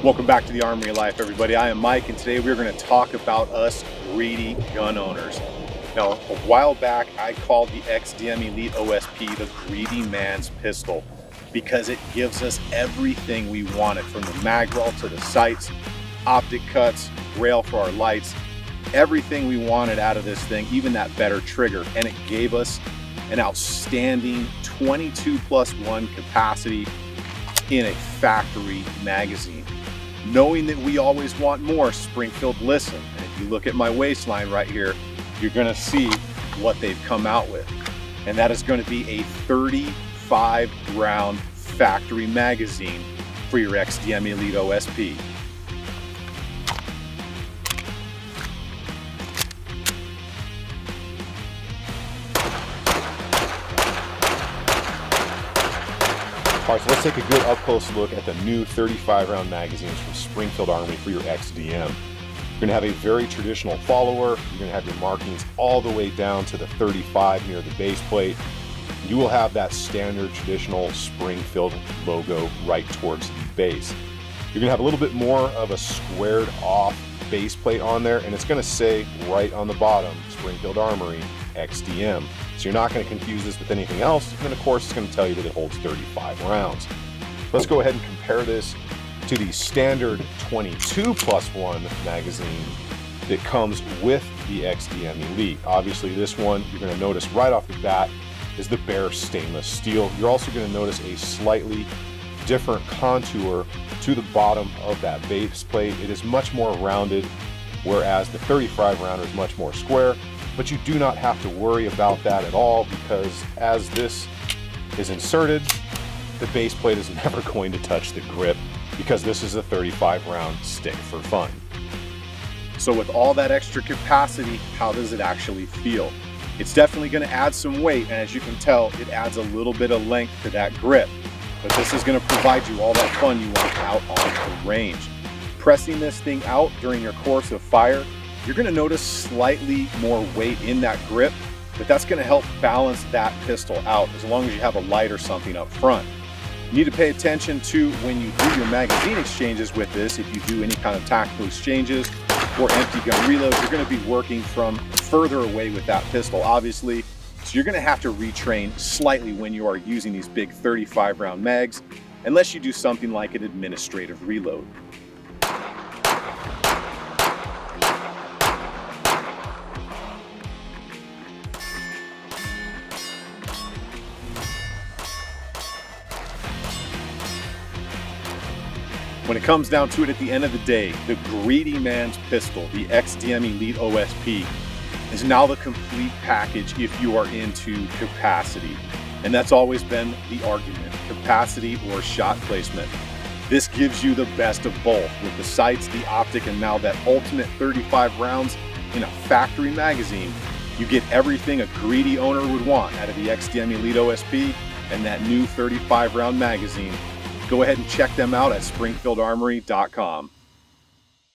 Welcome back to the Armory of Life, everybody. I am Mike, and today we're going to talk about us greedy gun owners. Now, a while back, I called the XDM Elite OSP the greedy man's pistol because it gives us everything we wanted, from the magwell to the sights, optic cuts, rail for our lights, everything we wanted out of this thing, even that better trigger. And it gave us an outstanding 22+1 capacity in a factory magazine. Knowing that we always want more, Springfield listened. And if you look at my waistline right here, you're gonna see what they've come out with. And that is gonna be a 35 round factory magazine for your XDM Elite OSP. All right, so let's take a good up-close look at the new 35-round magazines from Springfield Armory for your XDM. You're going to have a very traditional follower. You're going to have your markings all the way down to the 35 near the base plate. You will have that standard traditional Springfield logo right towards the base. You're going to have a little bit more of a squared off base plate on there, and it's going to say right on the bottom, Springfield Armory XDM. So you're not going to confuse this with anything else. And then of course it's going to tell you that it holds 35 rounds. Let's go ahead and compare this to the standard 22+1 magazine that comes with the XDM Elite. Obviously this one, you're going to notice right off the bat, is the bare stainless steel. You're also going to notice a slightly different contour to the bottom of that base plate. It is much more rounded, whereas the 35 rounder is much more square. But you do not have to worry about that at all, because as this is inserted, the base plate is never going to touch the grip, because this is a 35 round stick for fun. So with all that extra capacity, how does it actually feel? It's definitely going to add some weight, and as you can tell, it adds a little bit of length to that grip. But this is going to provide you all that fun you want out on the range. Pressing this thing out during your course of fire, you're going to notice slightly more weight in that grip, but that's going to help balance that pistol out as long as you have a light or something up front. You need to pay attention to when you do your magazine exchanges with this. If you do any kind of tactical exchanges or empty gun reloads, you're going to be working from further away with that pistol, obviously. So you're going to have to retrain slightly when you are using these big 35 round mags, unless you do something like an administrative reload. When it comes down to it, at the end of the day, the greedy man's pistol, the XDM Elite OSP, is now the complete package if you are into capacity. And that's always been the argument, capacity or shot placement. This gives you the best of both, with the sights, the optic, and now that ultimate 35 rounds in a factory magazine. You get everything a greedy owner would want out of the XDM Elite OSP and that new 35 round magazine. Go ahead and check them out at springfieldarmory.com.